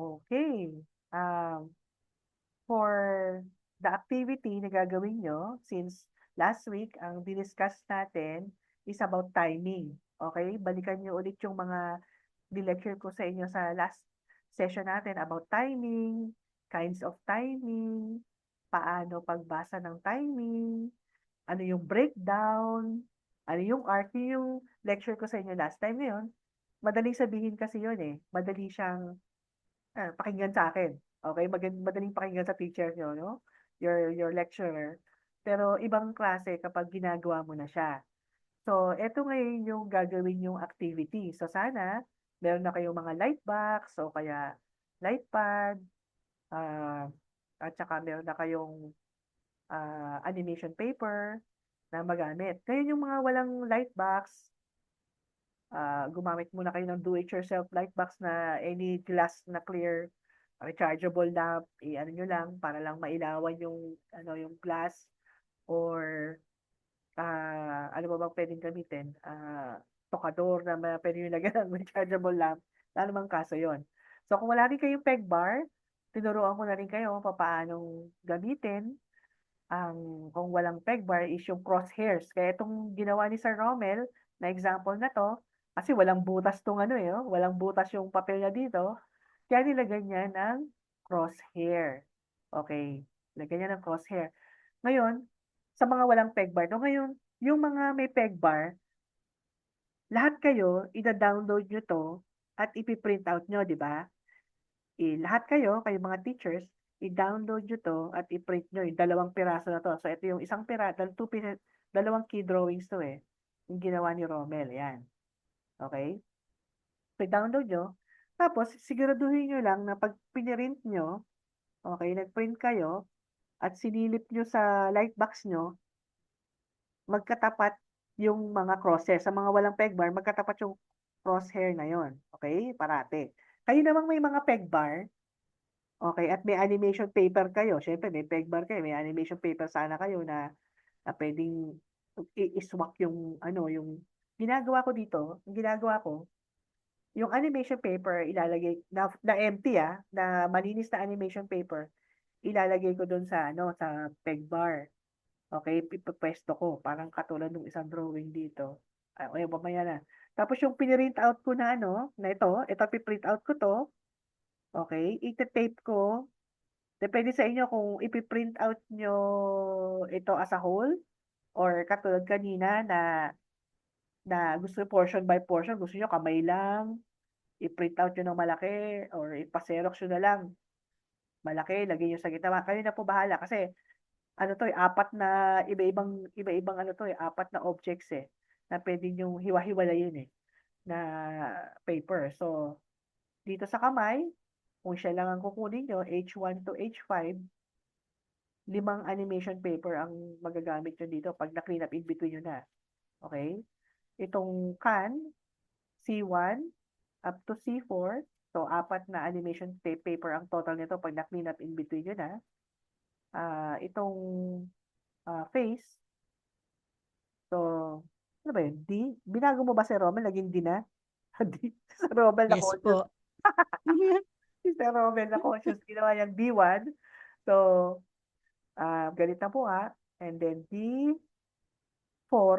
Okay. Um, for the activity na gagawin nyo, since last week, ang diniscuss natin is about timing. Okay? Balikan nyo ulit yung mga lecture ko sa inyo sa last session natin about timing, kinds of timing, paano pagbasa ng timing, ano yung breakdown, ano yung arc, yung lecture ko sa inyo last time na yun. Madaling sabihin kasi yun eh. Madali siyang pakinggan sa akin. Okay? Madaling pakinggan sa teacher nyo, no? Your lecturer. Pero ibang klase kapag ginagawa mo na siya. So, eto ngayon yung gagawin yung activity. So, sana meron na kayong mga light box o kaya light pad, ah, at saka meron na kayong animation paper na magamit. Ngayon yung mga walang light box, gumamit muna kayo ng do-it-yourself light box na any glass na clear, rechargeable lamp, ano nyo lang para lang mailawan yung yung glass or ano ba bang pwedeng gamitin? Tokador na pwede nyo lagyan ng rechargeable lamp. Wala namang kaso yon. So kung wala rin kayong peg bar, tinuruan ko na rin kayo paano gamitin. Kung walang peg bar is yung crosshairs. Kaya itong ginawa ni Sir Romel na example na to, kasi walang butas tong walang butas yung papel niya dito, kaya nilagyan niya ng crosshair. Okay, lagyan niya ng crosshair. Ngayon, sa mga walang peg bar, no, ngayon, yung mga may peg bar, lahat kayo, ida-download nyo to at ipiprint out nyo, di ba? Lahat kayo, kayo mga teachers, i-download nyo to at i-print nyo yung dalawang piraso na to. So, ito yung isang piraso, dalawang key drawings to eh. Yung ginawa ni Romel, yan. Okay? So, i-download nyo. Tapos, siguraduhin nyo lang na pag pinirint nyo, okay, nag-print kayo, at sinilip nyo sa lightbox nyo, magkatapat yung mga crosses. Sa mga walang peg bar, magkatapat yung crosshair na yon. Okay? Parate. Kayo namang may mga peg bar, okay, at may animation paper kayo. Siyempre, may peg bar kayo, may animation paper sana kayo na pwedeng i-swak yung, yung ginagawa ko dito, yung ginagawa ko, yung animation paper ilalagay, na empty na malinis na animation paper, ilalagay ko doon sa, sa peg bar. Okay, ipapwesto ko. Parang katulad ng isang drawing dito. Okay, mamaya na. Tapos yung pinrint out ko na na ito piprint out ko to. Okay, ite-tape ko. Depende sa inyo kung ipiprint out nyo ito as a whole or katulad kanina na gusto portion by portion, gusto nyo kamay lang, i-print out nyo ng malaki or ipaserox nyo na lang. Malaki, lagay nyo sa gitna. Kayo na po bahala kasi ano to apat na iba-ibang ano to apat na objects na pwede yung hiwa-hiwalayin na paper. So, dito sa kamay, kung siya lang ang kukunin nyo, H1 to H5, 5 animation paper ang magagamit nyo dito pag na-clean up in between nyo na. Okay? Itong can, C1 up to C4, so 4 na animation paper ang total nito pag na-clean up in between nyo na. Itong face, so, ano ba yun? D? Binago mo ba si Romel? Naging D na? D. Si Romel na Yes conscious. po. Si Romel na conscious. Ginawa niyang D1. So, ganito po And then D4.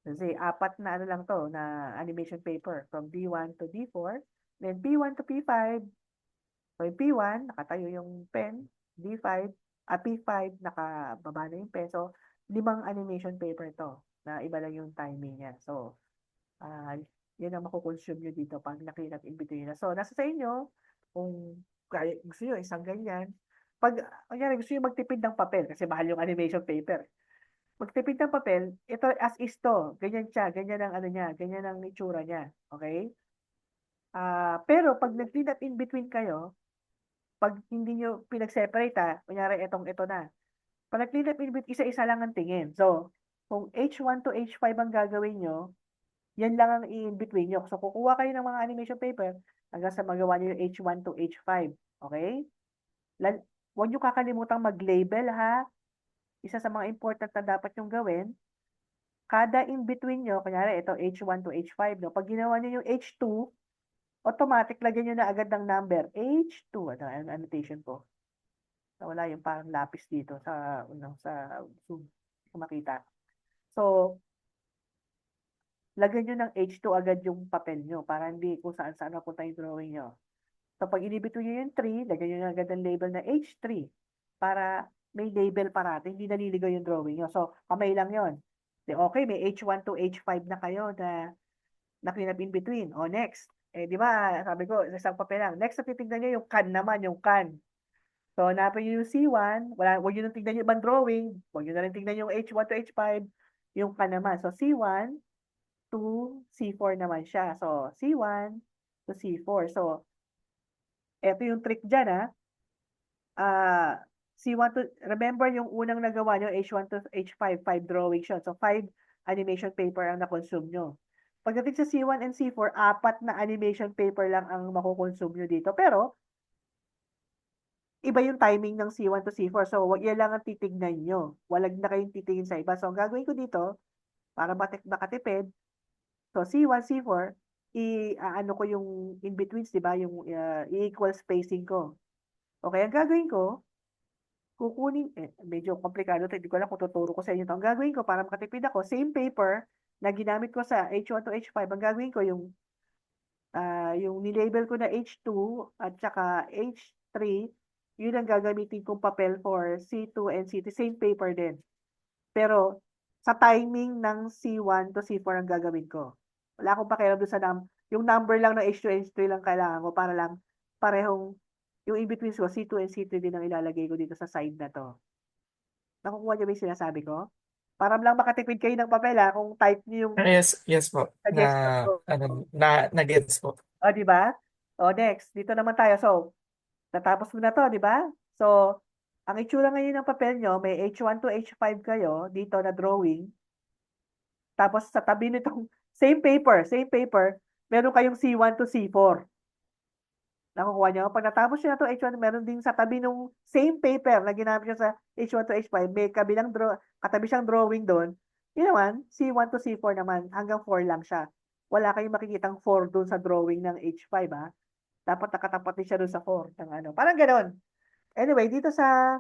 Kasi 4 na ano lang to, na animation paper. From D1 to D4. Then P1 to P5. So, yung P1, nakatayo yung pen. D5, P5, nakababa na yung pen. So, 5 animation paper to na iba lang yung timing niya. So, yan ang makukonsume nyo dito pag naklinap in between na. So, nasa sa inyo, kung gusto nyo isang ganyan, pag, kunyari, gusto nyo magtipid ng papel, kasi mahal yung animation paper. Magtipid ng papel, ito as is to, ganyan siya, ganyan ang ano niya, ganyan ang itsura niya. Okay? Pero pag nag-clean up in between kayo, pag hindi nyo pinag-separate kunyari ito na. Pag nag-clean up in between, isa-isa lang ang tingin. So, kung H1 to H5 ang gagawin nyo, yan lang ang in between nyo. So, kukuha kayo ng mga animation paper hanggang sa magawa nyo yung H1 to H5. Okay? Huwag nyo kakalimutan mag-label Isa sa mga important na dapat nyong gawin, kada in between nyo, kunyari ito H1 to H5, no? Pag ginawa nyo yung H2, automatic lagyan niyo na agad ng number H2. Ano ang annotation ko? Nawala yung parang lapis dito sa Zoom. Hindi ko makita. So, lagyan niyo ng H2 agad yung papel niyo para hindi kung saan-saan napunta yung drawing niyo. So, pag inibito niyo yung 3, lagyan niyo na agad ng label na H3 para may label parati, hindi naliligaw yung drawing niyo. So, kamay lang yon. Okay, may H1 to H5 na kayo na clean up in between. O, next. Di ba, sabi ko, isang papel lang. Next, na titignan niyo yung can naman, yung can. So, hanapin niyo yung C1. Huwag niyo nang tignan yung ibang drawing. Huwag niyo na rin tignan yung H1 to H5. Yung can naman. So, C1 to C4 naman siya. So, C1 to C4. So, eto yung trick dyan, ha. C1 to, remember yung unang nagawa nyo, H1 to H5, 5 drawings yun. So, 5 animation paper ang na-consume nyo. Pagdating sa C1 and C4, 4 na animation paper lang ang makukonsume nyo dito. Pero, iba yung timing ng C1 to C4. So, yan lang ang titignan nyo. Walag na kayong titingin sa iba. So, ang gagawin ko dito, para makatipid, so C1, C4, ano ko yung in-betweens, di ba? Yung i-equal spacing ko. Okay, ang gagawin ko, kukunin, medyo komplikado, hindi ko alam kung tuturo ko sa inyo ito. Ang gagawin ko, para makatipid ako, same paper na ginamit ko sa H1 to H5, ang gagawin ko yung nilabel ko na H2 at saka H3, yun ang gagamitin kong papel for C2 and C3. Same paper din. Pero, sa timing ng C1 to C4 ang gagawin ko. Wala akong pakialam doon sa yung number lang ng H2 and H3 lang kailangan ko para lang parehong yung in-between ko, C2 and C3 din ang ilalagay ko dito sa side na to. Nakukuha niyo ba yung sinasabi ko? Para lang makatipid kayo ng papel kung type niyo yung Yes po. suggestion ko. Na-gets po. O, di ba? O, next. Dito naman tayo. So, natapos mo na to, di ba? So, ang itsura ngayon ng papel nyo, may H1 to H5 kayo dito na drawing. Tapos sa tabi nitong same paper, meron kayong C1 to C4. Nakukuha nyo? Pag natapos nyo na to H1, meron din sa tabi nung same paper na ginamit nyo sa H1 to H5, may katabi siyang drawing doon. Yun naman, C1 to C4 naman, hanggang 4 lang siya. Wala kayong makikitang 4 doon sa drawing ng H5, ha? Dapat nakatapat din siya doon sa 4. Ng ano. Parang ganoon. Anyway, dito sa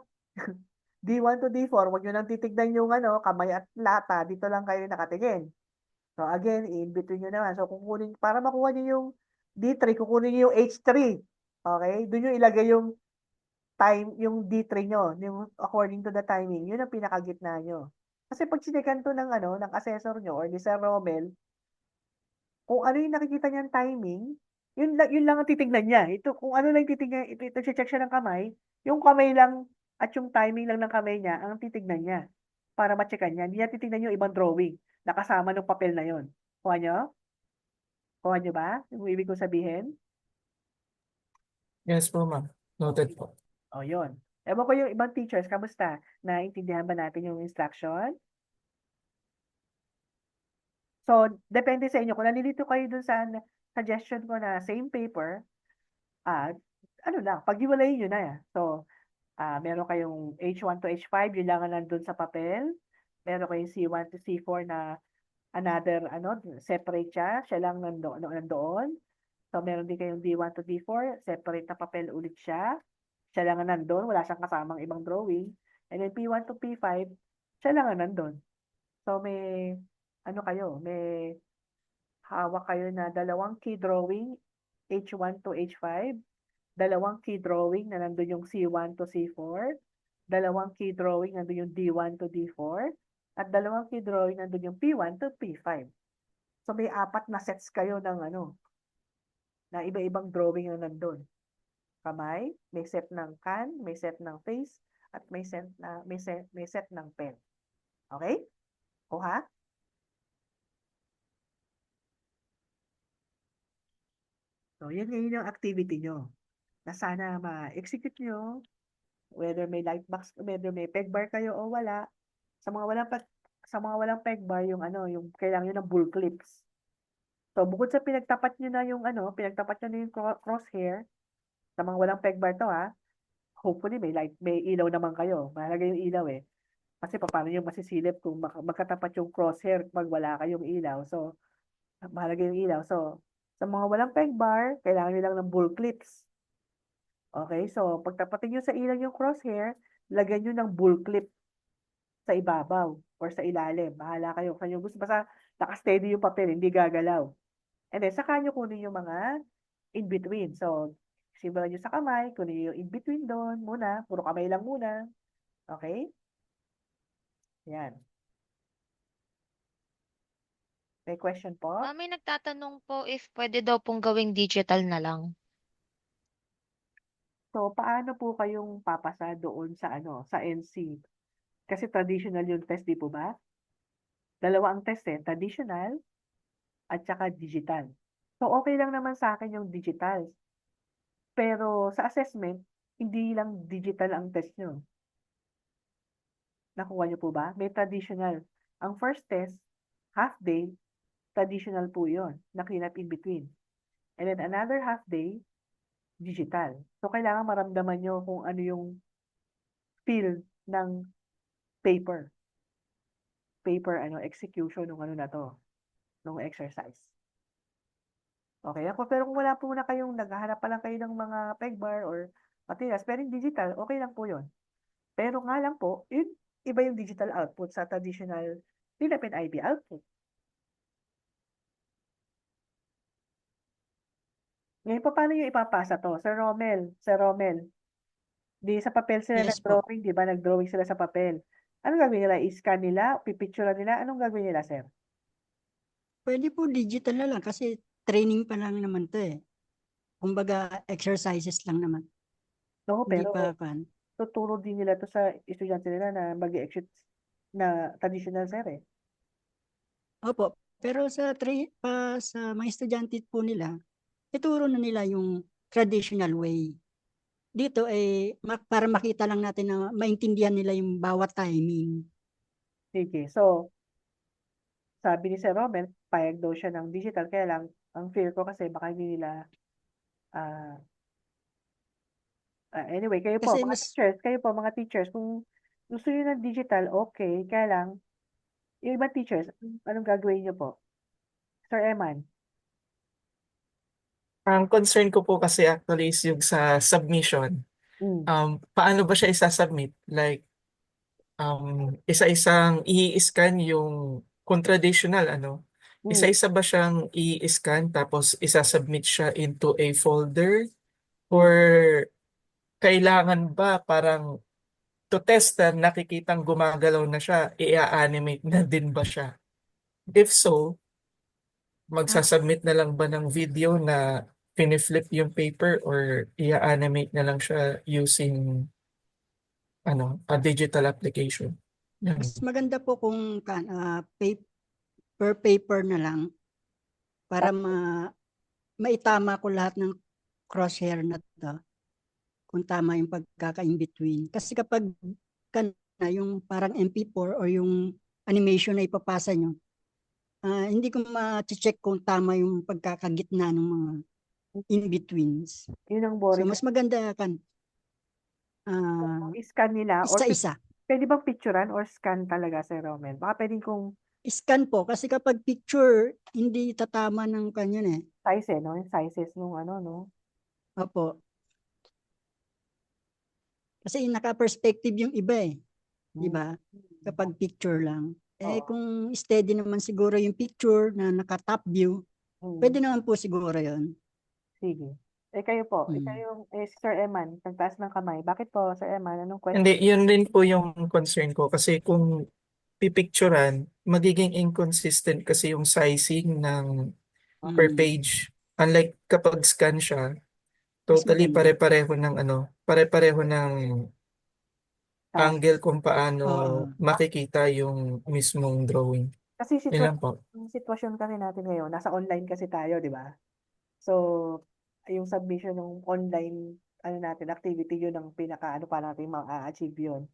D1 to D4, huwag nyo nang titignan yung kamay at lata. Dito lang kayo nakatingin. So again, in between nyo naman. So para makuha nyo yung D3, kukunin nyo yung H3. Okay? Doon nyo ilagay yung D3 nyo, yung according to the timing. Yun ang pinakagitna nyo. Kasi pag sinekan to ng assessor nyo or ni Sir Romel, kung ano yung nakikita niyang timing, yun lang ang titignan niya. Ito, kung ano lang titignan, ito check siya ng kamay, yung kamay lang at yung timing lang ng kamay niya ang titignan niya para ma-checkan niya. Hindi niya titignan yung ibang drawing na kasama ng papel na yon. Kuha niyo? Kuha niyo ba? Yung ibig kong sabihin? Yes po, ma'am. Noted po. O, yun. Ewan ko yung ibang teachers, kamusta? Naintindihan ba natin yung instruction? So, depende sa inyo. Kung nalilito kayo dun sa suggestion ko na same paper, ano lang, paghiwalayin nyo na yan. So, meron kayong H1 to H5, yun lang ang nandun sa papel. Meron kayong C1 to C4 na another, separate siya. Siya lang nandoon. So, meron din kayong D1 to D4, separate na papel ulit siya. Siya lang ang nandun, wala siyang kasamang ibang drawing. And then P1 to P5, siya lang ang nandun. So, may hawak kayo na dalawang key drawing, H1 to H5, dalawang key drawing na nandun yung C1 to C4, dalawang key drawing nandun yung D1 to D4, at dalawang key drawing nandun yung P1 to P5. So may 4 na sets kayo na iba-ibang drawing na nandun. Kamay, may set ng can, may set ng face, at may set ng pen. Okay? Kuha? So, yan ngayon yung activity nyo na sana ma-execute nyo, whether may light box, whether may peg bar kayo o wala. Sa mga walang peg bar, yung kailangan nyo ng bull clips. So, bukod sa pinagtapat nyo na pinagtapat nyo na yung crosshair, sa mga walang peg bar to hopefully may ilaw naman kayo. Mahalaga yung ilaw Kasi paano nyo masisilip kung magkatapat yung crosshair pag wala kayong ilaw. So, mahalaga yung ilaw. So, Sa mga walang peg bar, kailangan nyo lang ng bull clips. Okay, so pagtapatin nyo sa ilang yung crosshair, lagyan nyo ng bull clip sa ibabaw or sa ilalim. Bahala kayo kung gusto. Basta naka-steady yung papel, hindi gagalaw. And then, saka nyo kunin yung mga in-between. So, simulan nyo sa kamay, kunin nyo yung in-between doon muna. Puro kamay lang muna. Okay? Yan. May question po? May nagtatanong po if pwede daw pong gawing digital na lang. So, paano po kayong papasa doon sa sa NC? Kasi traditional yung test, di po ba? Dalawa ang test eh, traditional at saka digital. So, okay lang naman sa akin yung digital. Pero sa assessment, hindi lang digital ang test nyo. Nakuha nyo po ba? May traditional. Ang first test, half day, traditional po yun, na clean up in between. And then another half day, digital. So, kailangan maramdaman nyo kung ano yung feel ng paper. Paper, execution ng ano na to, ng exercise. Okay ako, pero kung wala po na kayong, naghahanap pa lang kayo ng mga peg bar or materials, pero yung digital, okay lang po yun. Pero nga lang po, iba yung digital output sa traditional Philippine IB output. Ngayon, paano yung ipapasa to? Sir Romel, di sa papel sila Yes po. nag-drawing, di ba? Nag-drawing sila sa papel. Anong gagawin nila? I-scan nila? Pipicture nila? Anong gagawin nila, sir? Pwede po digital na lang kasi training pa lang naman to eh. Kumbaga exercises lang naman. No, Hindi pa pero kan. tuturo din nila to sa estudyante nila na mag-exit na traditional, sir eh. Opo. Pero sa mga estudyante po nila, ituro na nila yung traditional way. Dito eh para makita lang natin na maintindihan nila yung bawat timing. Sige. So, sabi ni Sir Romel, payag daw siya ng digital. Kaya lang, ang fear ko kasi baka hindi nila, ah, anyway, Kasi mas kayo po, mga teachers, kung gusto niyo ng digital, okay. Kaya lang, yung ibang teachers, anong gagawin niyo po? Sir Eman? Ang concern ko po kasi actually is yung sa submission. Mm, Paano ba siya isasubmit? Like, isa-isang i-scan yung kung traditional, mm, isa-isa ba siyang i-scan tapos isasubmit siya into a folder? mm. Or kailangan ba parang to test na nakikitang gumagalaw na siya, i-animate na din ba siya? If so, Ah, magsasubmit na lang ba ng video na piniflip yung paper or i-animate na lang siya using a digital application? mas Yan. maganda po kung per paper na lang para maitama ko lahat ng crosshair na to. Kung tama yung pagkaka-in-between. Kasi kapag yung parang MP4 or yung animation na ipapasa nyo, hindi ko ma-check kung tama yung pagkakagitna ng mga in-betweens. yun ang So boring. mas maganda kan ah, I-scan nila or isa-isa. pwede bang picturean or scan talaga, Sir Romel? Baka pwedeng kung Scan po kasi kapag picture, hindi tatama ng kanyan eh. size no? Yung sizes nung no? Opo. Kasi naka-perspective yung iba eh. Di Mm. ba? Kapag picture lang. Eh Oo. kung steady naman siguro yung picture na naka-top view, Mm. pwede naman po siguro yon. Sige. Kayo po, Hmm. si Sir Eman, nagtaas ng kamay. Bakit po, Sir Eman? Anong question? Hindi, yun rin po yung concern ko kasi kung pipicturan, magiging inconsistent kasi yung sizing ng per Hmm. page. Unlike kapag scan siya, Mas totally maganda. pare-pareho ng pare-pareho ng Task. angle kung paano Oo. makikita yung mismong drawing. Kasi Yun lang po. yung sitwasyon kasi natin ngayon, nasa online kasi tayo, di ba? So, yung submission ng online, natin, activity, yun ang pinaka, pa natin ma-achieve yun.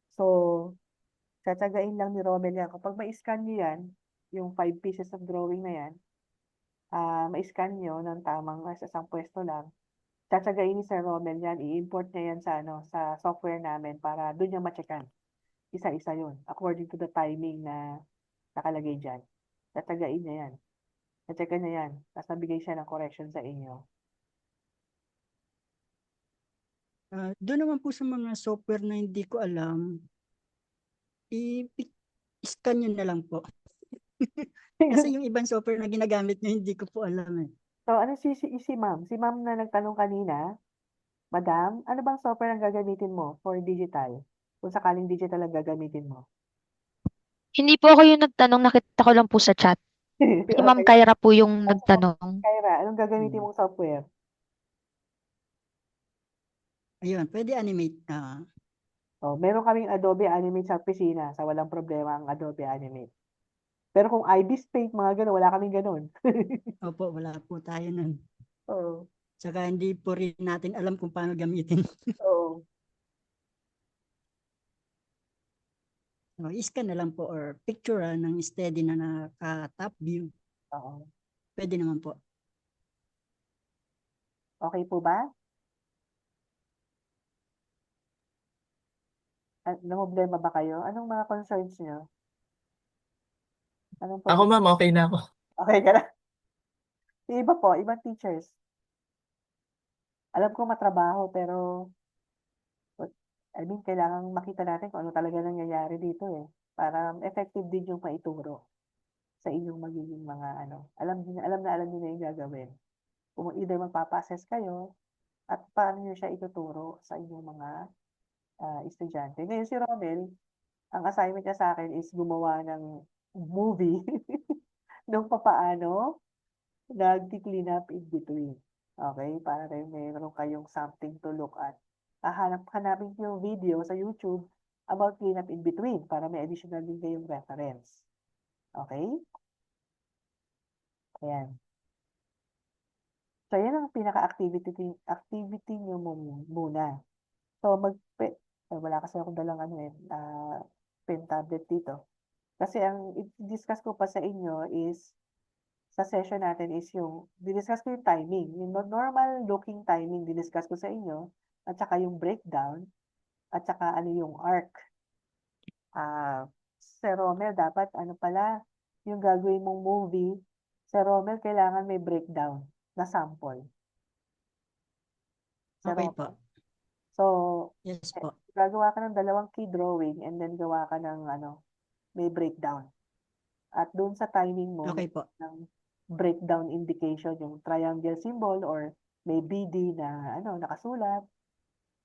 So, tatagain lang ni Romel yan. Kapag ma-scan nyo yan, yung 5 pieces of drawing na yan, ma-scan nyo ng tamang sa isang pwesto lang, tatagain ni Sir Romel yan, i-import niya yan sa, sa software namin para doon niya ma-checkan. Isa-isa yun, according to the timing na nakalagay dyan. Tatagain niya yan. Na-checkan niya yan. Tapos nabigay siya ng correction sa inyo. Doon naman po sa mga software na hindi ko alam, i-scan nyo na lang po. Kasi yung ibang software na ginagamit nyo, hindi ko po alam eh. So, ano si ma'am? Si ma'am na nagtanong kanina, Madam, ano bang software ang gagamitin mo for digital? Kung sakaling digital ang gagamitin mo. Hindi po ako yung nagtanong, nakita ko lang po sa chat. Si Ma'am Okay. Kyra po yung nagtanong. Kyra, anong gagamitin mong software? Ayun, pwede animate. Oh, meron kaming Adobe Animate sa opisina. Sa walang problema ang Adobe Animate. Pero kung IBIS Paint, mga gano'n, wala kaming gano'n. Opo, wala po tayo nun. Oo. Saka hindi po rin natin alam kung paano gamitin. Oo. So, i-scan na lang po or picture ng steady na naka-top view. Oo. Pwede naman po. Okay po ba? Problema ba kayo? Anong mga concerns nyo? Anong Ako problema? ma'am, okay na ako. Okay ka na? Yung iba po, ibang teachers. Alam ko matrabaho, pero I mean, kailangan makita natin kung ano talaga nangyayari dito eh. Para effective din yung maituro sa inyong magiging mga ano. Alam na alam niyo na yung gagawin. Kung either magpapa-assess kayo at paano niyo siya ituturo sa inyong mga estudyante. Ngayon si Romel, ang assignment niya sa akin is gumawa ng movie nung papaano nag-clean up in between. Okay? Para rin meron kayong something to look at. Hanapin yung video sa YouTube about clean up in between para may additional din kayong reference. Okay? Ayan. So, yan ang activity nyo muna. So, wala kasi akong dalang pen tablet dito. Kasi ang i-discuss ko pa sa inyo is, sa session natin is discuss ko yung timing. Yung normal looking timing, discuss ko sa inyo, at saka yung breakdown, at saka ano yung arc. Sir Romel, dapat ano pala, yung gagawin mong movie, Sir Romel, kailangan may breakdown na sample. Sir Okay Romel. po. So, Yes po. gagawa ka ng 2 key drawing and then gawa ka ng may breakdown. At doon sa timing mo, Okay po. ng breakdown indication, yung triangle symbol or may BD na nakasulat.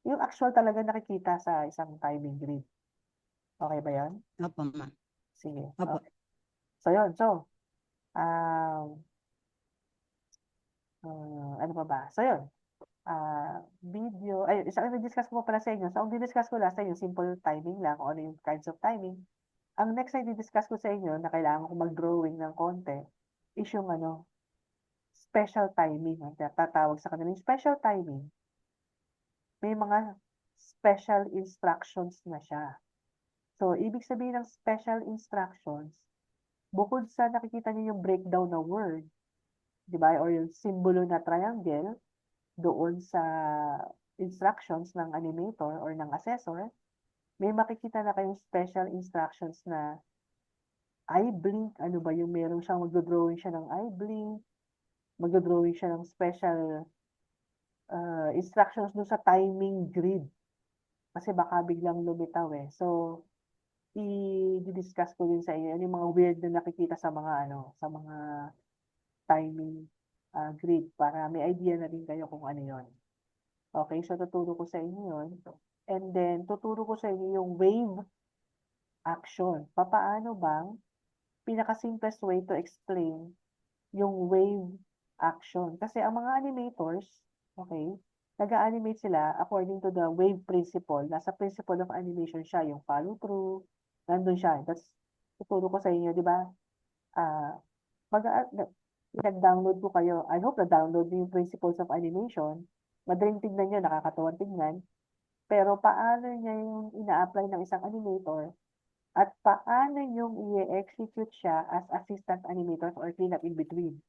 Yung actual talaga nakikita sa isang timing grid. Okay ba yan? Opo, ma'am. Sige. Opo. Okay. So, yun. So, ano pa ba? So, yun. Video, isang discuss ko pala sa inyo. So, ang discuss ko last time, yung simple timing lang, kung ano yung kinds of timing. Ang next na discuss ko sa inyo na kailangan ko mag-drawing ng konti is yung special timing. Ang tatawag sa kanila yung special timing. May mga special instructions na siya. So, ibig sabihin ng special instructions, bukod sa nakikita niyo yung breakdown na word, di ba? Or yung simbolo na triangle, doon sa instructions ng animator or ng assessor, may makikita na kayong special instructions na eye blink. Ano ba yung meron siyang mag-drawing siya ng eye blink, mag-drawing siya ng special instructions doon sa timing grid. Kasi baka biglang lumitaw eh. So, i-discuss ko din sa inyo yung mga weird na nakikita sa mga sa mga timing grid para may idea na rin kayo kung ano yon. Okay, so tuturo ko sa inyo yun. And then, tuturo ko sa inyo yung wave action. Papaano bang pinaka-simplest way to explain yung wave action? Kasi ang mga animators, okay, nag-animate sila according to the wave principle. Nasa principle of animation siya, yung follow through, nandun siya. That's tuturo ko sa inyo, di ba? Nag-download ko kayo. I hope na-download niyo yung principles of animation. Madaling tignan nyo, nakakatuwang tignan. Pero paano niya yung ina-apply ng isang animator at paano yung i-execute siya as assistant animators or cleanup in between.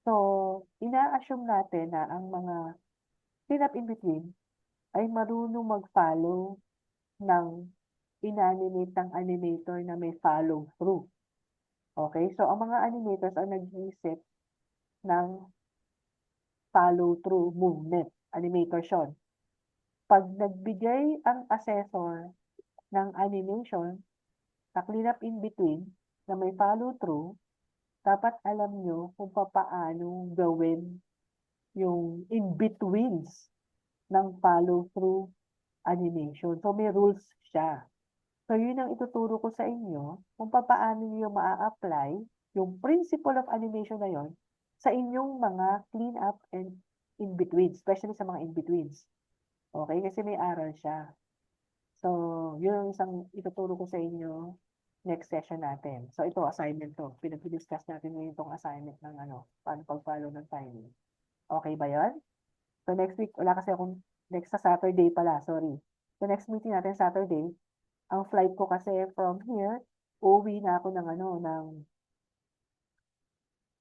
So, ina-assume natin na ang mga cleanup in between ay marunong mag-follow ng inanimate ng animator na may follow through. Okay? So, ang mga animators ang nag-iisip ng follow-through movement. Animator siya. Pag nagbigay ang assessor ng animation sa cleanup in between na may follow-through, dapat alam nyo kung paano gawin yung in-betweens ng follow-through animation. So, may rules siya. So, yun ang ituturo ko sa inyo kung paano nyo maa-apply yung principle of animation na yon sa inyong mga clean-up and in-betweens, especially sa mga in-betweens. Okay? Kasi may aral siya. So, yun ang isang ituturo ko sa inyo next session natin. So, ito, assignment to. Pinag-discuss natin ngayon itong assignment ng paano pag-follow ng timing. Okay ba yun? So, next week, wala kasi akong, next sa Saturday pala, sorry. So, next meeting natin Saturday, ang flight ko kasi from here, uuwi na ako ng ng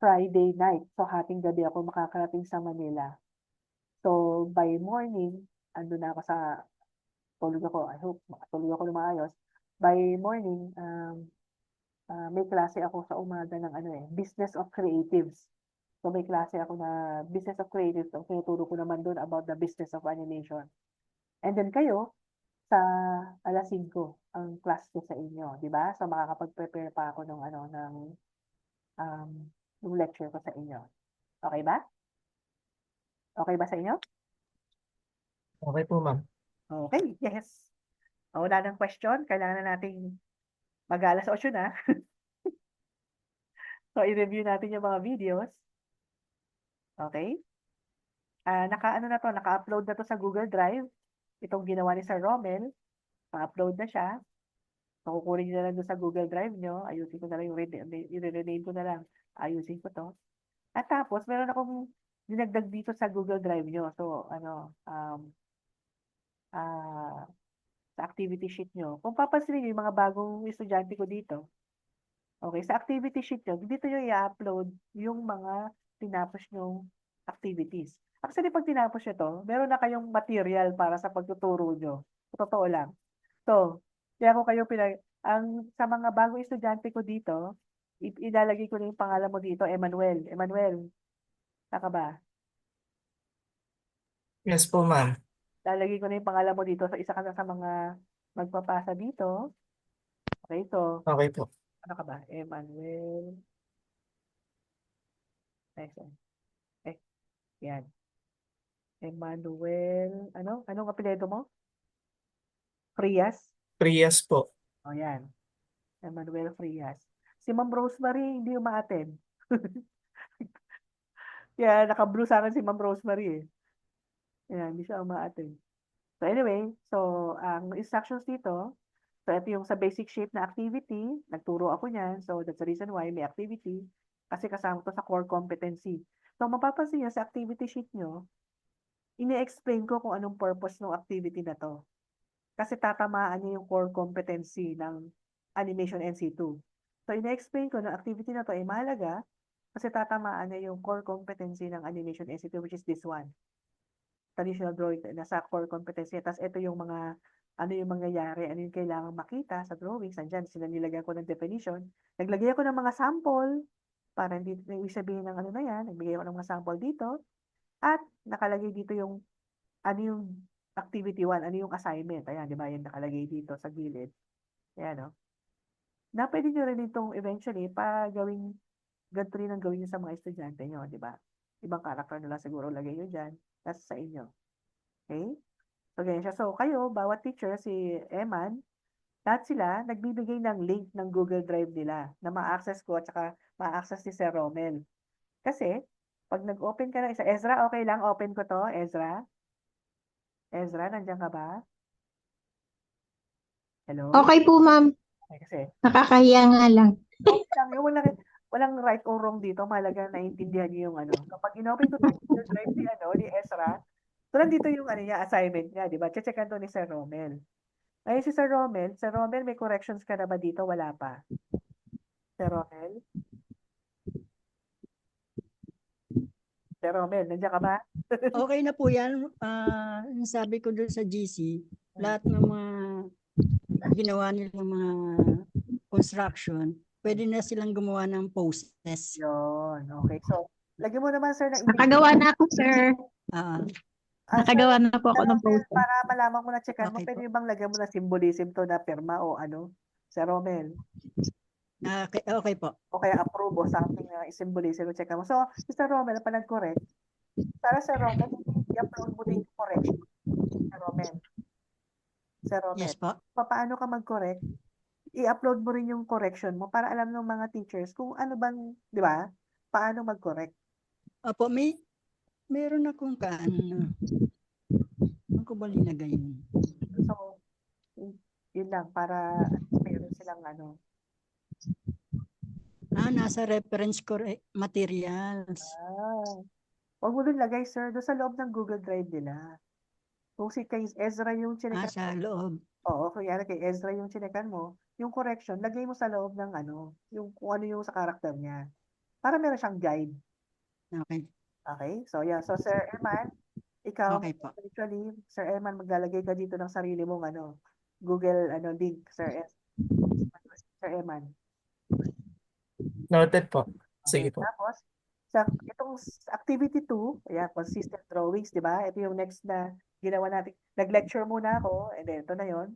Friday night. So, hating gabi ako makakarating sa Manila. So, by morning, ando na ako sa, tulog ako. I hope makatulog ako ng maayos. By morning, may klase ako sa umaga ng Business of Creatives. So, may klase ako na Business of Creatives. So, tinuturo ko naman doon about the business of animation. And then kayo, sa alas 5 ang class ko sa inyo, di ba? So makakapag-prepare pa ako ng lecture ko sa inyo. Okay ba? Okay ba sa inyo? Okay po, ma'am. Okay, yes. Wala ng question, kailangan na nating mag-alas 8 na. So i-review natin yung mga videos. Okay? Naka-upload na to sa Google Drive. Itong ginawa ni Sir Romel. Na-upload na siya. So, kukunin nyo na lang doon sa Google Drive nyo. Ayusin ko na lang i-rename ko na lang. Ayusin ko to. At tapos, meron akong dinagdag dito sa Google Drive nyo. So, sa activity sheet nyo. Kung papansin nyo, yung mga bagong estudyante ko dito, okay, sa activity sheet nyo, dito nyo i-upload yung mga tinapos nyong activities. Actually, pag tinapos nyo to, meron na kayong material para sa pagtuturo nyo. Totoo lang. So, kaya ko kayo sa mga bagong estudyante ko dito, ilalagay ko na yung pangalan mo dito, Emmanuel. Emmanuel, saka ba? Yes po, ma'am. Lalagay ko na yung pangalan mo dito. So, isa ka na sa mga magpapasa dito. Okay, so, Okay po. ano ka ba? Emmanuel. Nice one. Yan. Emmanuel, anong apelyido mo? Frias? 3 years po. O, yan. Emmanuel Frias. Si Ma'am Rosemary, hindi umaattend. Kaya naka-blue sa akin si Ma'am Rosemary eh. Yan, hindi siya umaattend. So anyway, ang instructions dito, so ito yung sa basic shape na activity, nagturo ako niyan, so that's the reason why may activity, kasi kasama to sa core competency. So mapapansin niyo sa activity sheet nyo, ini-explain ko kung anong purpose ng activity na to. Kasi tatamaan niya yung core competency ng Animation NC2. So ini-explain ko na activity na to ay mahalaga kasi tatamaan niya yung core competency ng Animation NC2, which is this one. Traditional drawing, nasa core competency. Tapos ito yung mga, ano yung mangyayari, ano yung kailangan makita sa drawings. Andyan, sila nilagyan ko ng definition. Naglagay ako ng mga sample, para hindi ibig sabihin ng ano na yan. Nagbigay ako ng mga sample dito. At nakalagay dito yung, ano yung activity 1, ano yung assignment. Ayan, di ba? Yan nakalagay dito sa gilid. Ayan, no? Na pwede nyo rin itong eventually, gawing, ganito rin ang gawin nyo sa mga estudyante nyo, di ba? Ibang karakter na lang siguro lagay nyo dyan. That's sa inyo. Okay? So, ganyan siya. So, kayo, bawat teacher, si Eman, lahat sila nagbibigay ng link ng Google Drive nila na ma-access ko at saka ma-access ni Sir Romel. Kasi, pag nag-open ka ng isa, Ezra, okay lang, open ko to, Ezra? Ezra, nandiyan ka ba? Hello? Okay po, ma'am. Okay, kasi, Nakakahiya nga lang. okay lang, walang right or wrong dito, mahalaga naiintindihan niyo yung Kapag in-open ko itong Google Drive ni Ezra, so nandito yung niya, assignment niya, di ba? Checkan to ni Sir Romel. Ngayon si Sir Romel, may corrections ka na ba dito? Wala pa. Sir Romel? Sir Romel, nandiyan ka ba? Okay na po yan. Yung sabi ko doon sa GC, lahat ng mga ginawa nilang mga construction, pwede na silang gumawa ng poses. Yun, okay. So, Lagyan mo naman, sir, ng Nakagawa na ako, sir. Ah, Sir, Nakagawa na po ako Sir ng Romel, post. para malaman mo na checkan mo, Okay pwede po. bang lagyan mo na symbolism to na pirma o ano? Sir Romel. okay, okay po. O kaya approve o something na symbolism o checkan mo. So, Sir Romel, pa nag-correct. Para Sir Romel, i-upload mo din yung correction. Sir Romel. Sir Romel. Yes po. Paano ka mag-correct? I-upload mo rin yung correction mo para alam ng mga teachers kung ano bang, di ba? Paano mag-correct. Opo, meron akong ano ko ba linagay yun? So, yun lang para at least meron silang ano. Nasa reference materials. Huwag mo dun lagay, sir, doon sa loob ng Google Drive nila. Kung si kay Ezra yung chinekan Sa loob. oo, kaya kay Ezra yung chinekan mo, yung correction, lagay mo sa loob ng ano, yung kung ano yung sa karakter niya. Para meron siyang guide. Okay. Okay? So, yeah. So, Sir Eman, ikaw, Okay po. actually, Sir Eman, maglalagay ka dito ng sarili mong ano, Google link, Sir Eman. Noted po. Sige Okay. po. Tapos, itong activity 2, ayan, consistent drawings, di ba? Ito yung next na ginawa natin. Nag-lecture muna ako, and then ito na yon.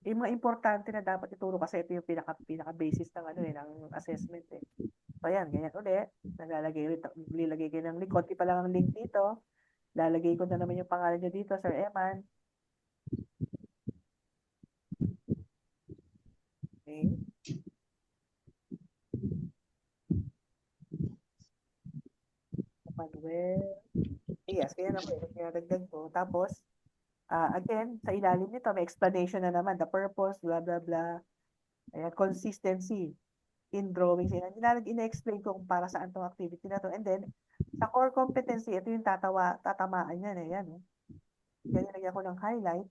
Yung mga importante na dapat ituro kasi ito yung pinaka-basis ng ano ng assessment eh. So ayan, ganyan ulit. Nilagay kayo ng link. Konti pa lang ang link dito. Lalagay ko na naman yung pangalan nyo dito, Sir Eman. Okay. Manuel. Yes, kaya na ko pinadagdag ko. Tapos, again, sa ilalim nito, may explanation na naman. The purpose, blah, blah, blah. Ayan, consistency in drawings. Ina-explain ko kung para saan tong activity na to. And then, sa core competency, ito yung tatamaan yan eh. Yan, oh. Yan, nilagyan ko ng highlight.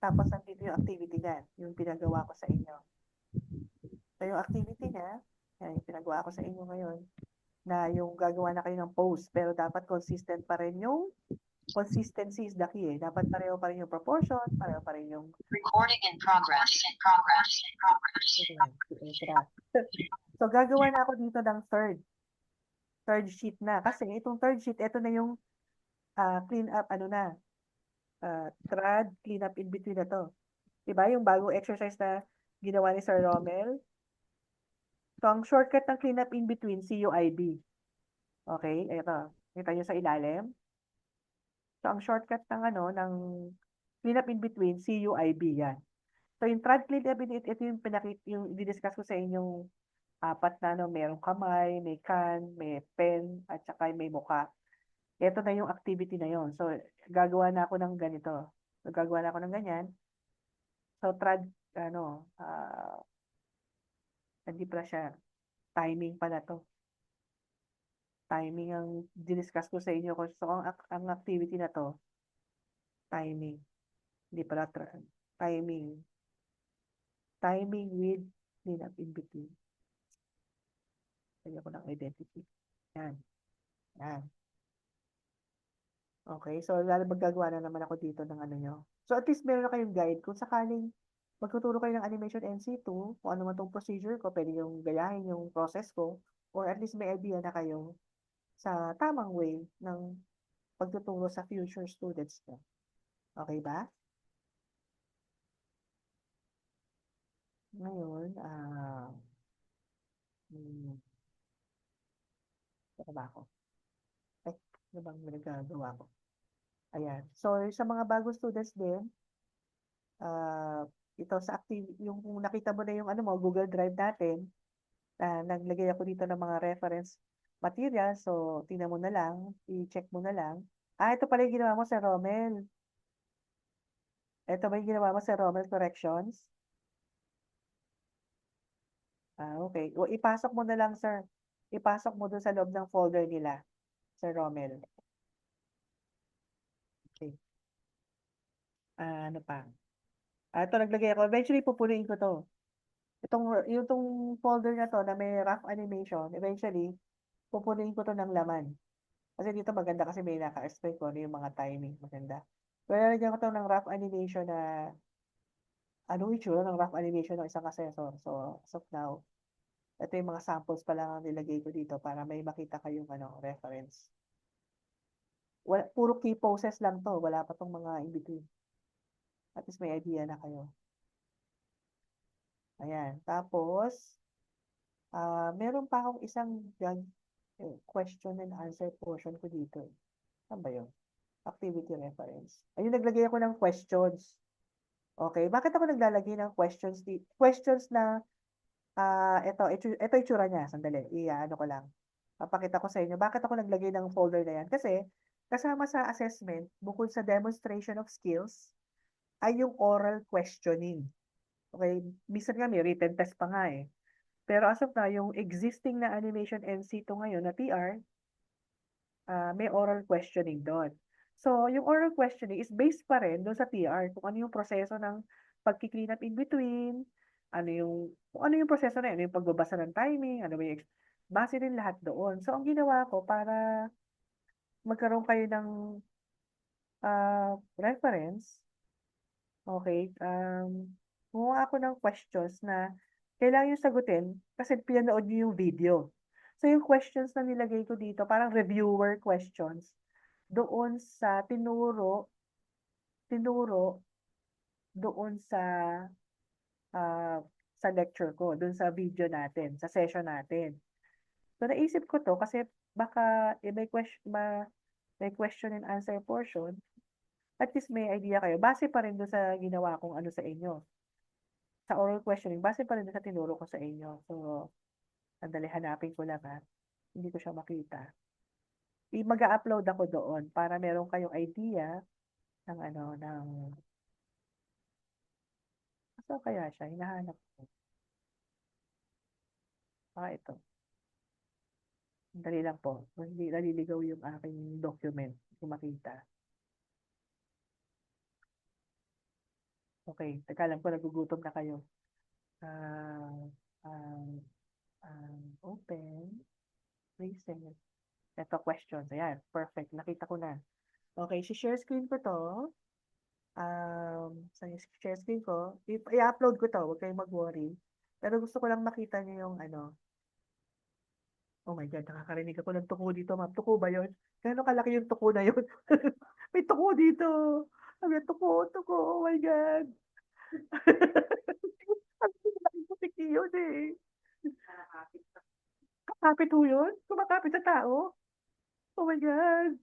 Tapos, nandito yung activity niyan, yung pinagawa ko sa inyo. So, yung activity niya, yan, yung pinagawa ko sa inyo ngayon, na yung gagawa na kayo ng post, pero dapat consistent pa rin yung consistency is the key eh. Dapat pareho pa rin yung proportion, pareho pa rin yung Recording in progress. So, gagawa na ako dito ng third sheet na. Kasi itong third sheet, ito na yung clean up, trad, clean up in between na to. Diba? Yung bagong exercise na ginawa ni Sir Romel. So, ang shortcut ng clean up in between, CUIB. Okay? Ito. Kita nyo sa ilalim. So, ang shortcut ng clean up in between, CUIB yan. So, yung trad clean up, ito yung didiscuss ko sa inyong apat na merong kamay, may can, may pen, at saka may mukha. Ito na yung activity na yon. So, gagawa na ako ng ganito. So, gagawa na ako ng ganyan. So, hindi pala siya. Timing pala to. Timing ang diniscuss ko sa inyo. So, ang activity na to, timing. Hindi pala timing. Timing with clean up in between. Kaya ko ng identity. Yan. Yan. Okay, so magagawa na naman ako dito ng ano nyo. So at least meron na kayong guide. Kung sakaling magtuturo kayo ng animation NC2, kung ano man tong procedure ko, pwede yung gayahin yung process ko, or at least may idea na kayo sa tamang way ng pagtuturo sa future students nyo. Okay ba? Ngayon, saan ba ako? Ano bang nagagawa ko? Ayan. So, sa mga bagong students din, ito sa yung kung nakita mo na yung Google Drive natin, naglagay ako dito ng mga reference material. So, tingnan mo na lang, i-check mo na lang. Ito pala yung ginawa mo sa Romel. Ito ba yung ginawa mo sa Romel corrections? Okay. O, ipasok mo na lang, sir. Ipasok mo doon sa loob ng folder nila, Sir Romel. Okay. Ano pa? Ito naglagay ako. Eventually, pupunuin ko to. Yung folder na to na may rough animation, eventually, pupunuin ko to ng laman. Kasi dito maganda kasi may naka-explain ko yung mga timing. Maganda. Kaya nalagyan ko to ng rough animation na anong itsura ng rough animation ng isang assessor. So, as of now, Ito yung mga samples pa lang ang nilagay ko dito para may makita kayong reference. Puro key poses lang to, wala pa tong mga in-between. At least may idea na kayo. Ayan. Tapos, meron pa akong isang question and answer portion ko dito. Saan ba yun? Activity reference. Ayun, naglagay ako ng questions. Okay, bakit ako naglalagay ng questions? Questions na, ito yung tsura niya. Sandali, ano ko lang. Papakita ko sa inyo. Bakit ako naglagay ng folder na yan? Kasi, kasama sa assessment, bukod sa demonstration of skills, ay yung oral questioning. Okay, minsan nga may written test pa nga eh. Pero as of now, yung existing na animation NC2 ngayon na TR, may oral questioning doon. So, yung oral questioning is based pa rin doon sa TR, kung ano yung proseso ng pag-clean up in between, kung ano yung proseso na yun, yung pagbabasa ng timing, base din lahat doon. So, ang ginawa ko para magkaroon kayo ng reference, okay, gumawa ako ng questions na kailangan yung sagutin kasi pinanood niyo yung video. So, yung questions na nilagay ko dito, parang reviewer questions, doon sa tinuro doon sa lecture ko, doon sa video natin, sa session natin. So, naisip ko to kasi baka may question and answer portion, at least may idea kayo. Base pa rin doon sa ginawa kong sa inyo. Sa oral questioning, base pa rin doon sa tinuro ko sa inyo. So, sandali, hanapin ko lang Hindi ko siya makita. Mag-upload ako doon para meron kayong idea ng saan kaya siya? Hinahanap ko. Ito. Dali lang po. Hindi naliligaw yung aking document. Kung makita. Okay. Teka lang po, nagugutom na kayo. Open. Reset. Ito, questions. Ayan. Perfect. Nakita ko na. Okay. Si-share screen ko to. Sa share screen ko. I-upload ko to. Huwag kayong mag-worry. Pero gusto ko lang makita niyo yung Oh my God, nakakarinig ako ng tuko dito, ma'am. Tuko ba yun? Gano'ng kalaki yung tuko na yun? May tuko dito. Sabi, tuko. Oh my God. Ang laki putiki yun eh. Kakapit ho yun? Kumakapit sa tao? Oh my God.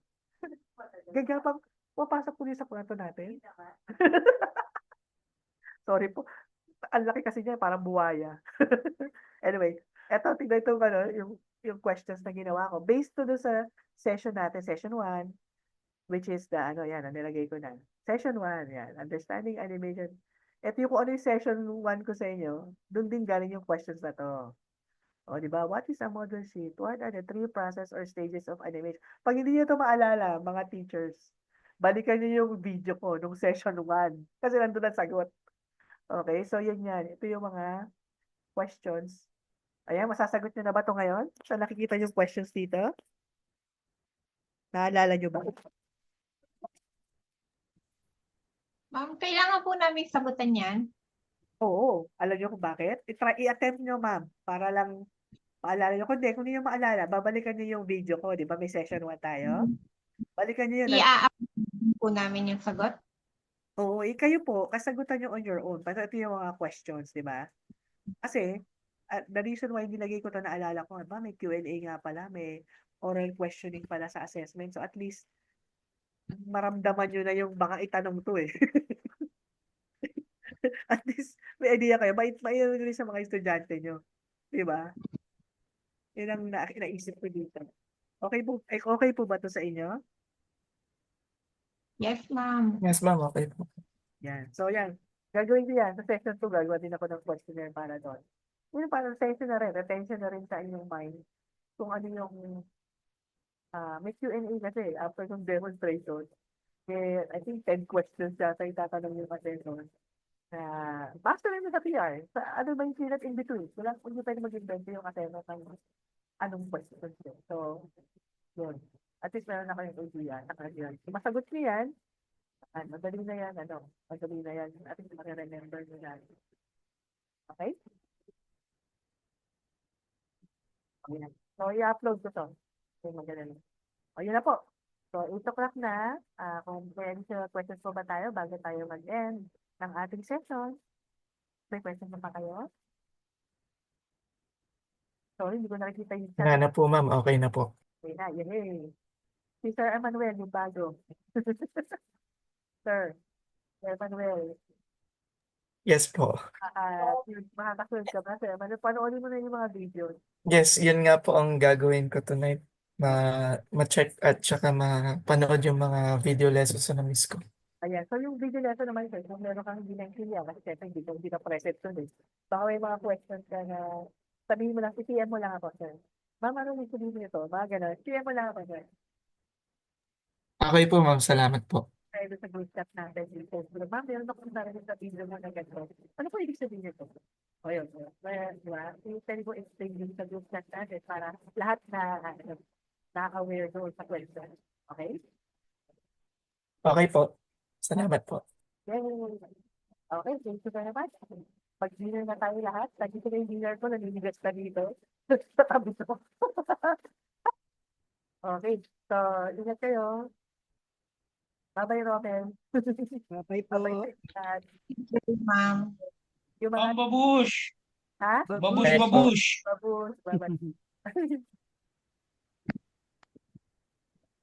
Gagapang, papasok po din sa kwarto natin. Sorry po. Ang laki kasi niya, parang buwaya. Anyway, eto, tignan ito, yung questions na ginawa ko. Based to sa session natin, session 1, which is yan, nilagay ko na. Session 1, yan, understanding animation. Ito yung kung ano yung session 1 ko sa inyo, doon din galing yung questions na to. O, di ba? What is a model sheet? What are the 3 process or stages of animation? Pag hindi niyo ito maalala, mga teachers, balikan niyo yung video ko nung session 1. Kasi nandun ang sagot. Okay, so yun yan. Ito yung mga questions. Ayan, masasagot nyo na ba ito ngayon? So, nakikita yung questions dito? Naalala nyo ba? Ma'am, kailangan po namin sagutan yan. Oo. Alam nyo kung bakit? I-attempt nyo, ma'am. Para lang maalala nyo. Kung hindi nyo maalala, babalikan nyo yung video ko. Di ba may session 1 tayo? Balikan nyo yun. I-upload po namin yung sagot. Oo, kayo po, kasagutan nyo on your own. Pero ito yung mga questions, di ba? Kasi, the reason why nilagay ko ito, naalala ko, ba, may Q&A nga pala, may oral questioning pala sa assessment. So, at least, maramdaman nyo na yung baka itanong to eh. At least, may idea kayo. May rin sa mga estudyante nyo. Di ba? Yun ang naisip ko dito. Okay po ba to sa inyo? Yes, ma'am. Yes, ma'am. Okay po. Yan. So, yan. Gagawin ko yan. Sa session 2, gagawa din ako ng questionnaire para doon. Yun, parang session na rin. Retention na rin sa inyong mind. Kung ano yung may Q&A kasi after ng demonstration. I think 10 questions yata yung tatanong yung attendant. Basta rin sa PR. Ano ba yung period in between? Hindi pwede mag-invent yung attendant ng anong questions yun. So, yun. At least meron na kayong idea. Masagot niyo yan. Madali na yan. Madali na yan. At least makiremember nyo na. Okay? Ayan. So, i-upload ko to. Okay, magaling. O, yun na po. So, 8 o'clock na. Kung may additional questions po ba tayo bago tayo mag-end ng ating session? May questions na pa kayo? Sorry, hindi ko nakikita yung chat. Wala na po, ma'am. Okay na po. Okay na, yay. Si Sir Emmanuel, yung bago. Sir Emmanuel, Yes po. makakasunod ka ba, Sir Emmanuel? Panoorin mo na yung mga videos. Yes, yun nga po ang gagawin ko tonight. Ma-check at saka mapanood yung mga video lessons na miss ko. Ayan, so yung video lesson naman, sir, kung meron kang hindi naintindihan, kasi syempre hindi ka present doon eh. Baka may mga questions ka na sabihin mo lang, PM mo lang ako, sir. Ma'am, ano yung sabihin nito? Mga ganun. PM mo lang ako, sir. Okay po, ma'am. Salamat po. Tayo sa group chat natin. Ma'am, meron akong narinig sa video mo na ganito. Ano po ibig sabihin nito? O yun, di ba? Pwede ko explain din sa group chat natin para lahat na aware doon sa question. Okay? Okay po. Salamat po. Yay! Okay, thank you very much. Pag-dinner na tayo lahat. Lagi ko yung dinner ko, naninigas na dito. Sa tabi ko. Okay, so ingat kayo. Bye-bye, Roman. Bye po. Bye-bye sa lahat. Ma'am. Yung mga, Babush! ha? Babush, Bye po. babush! Babus, bye-bye.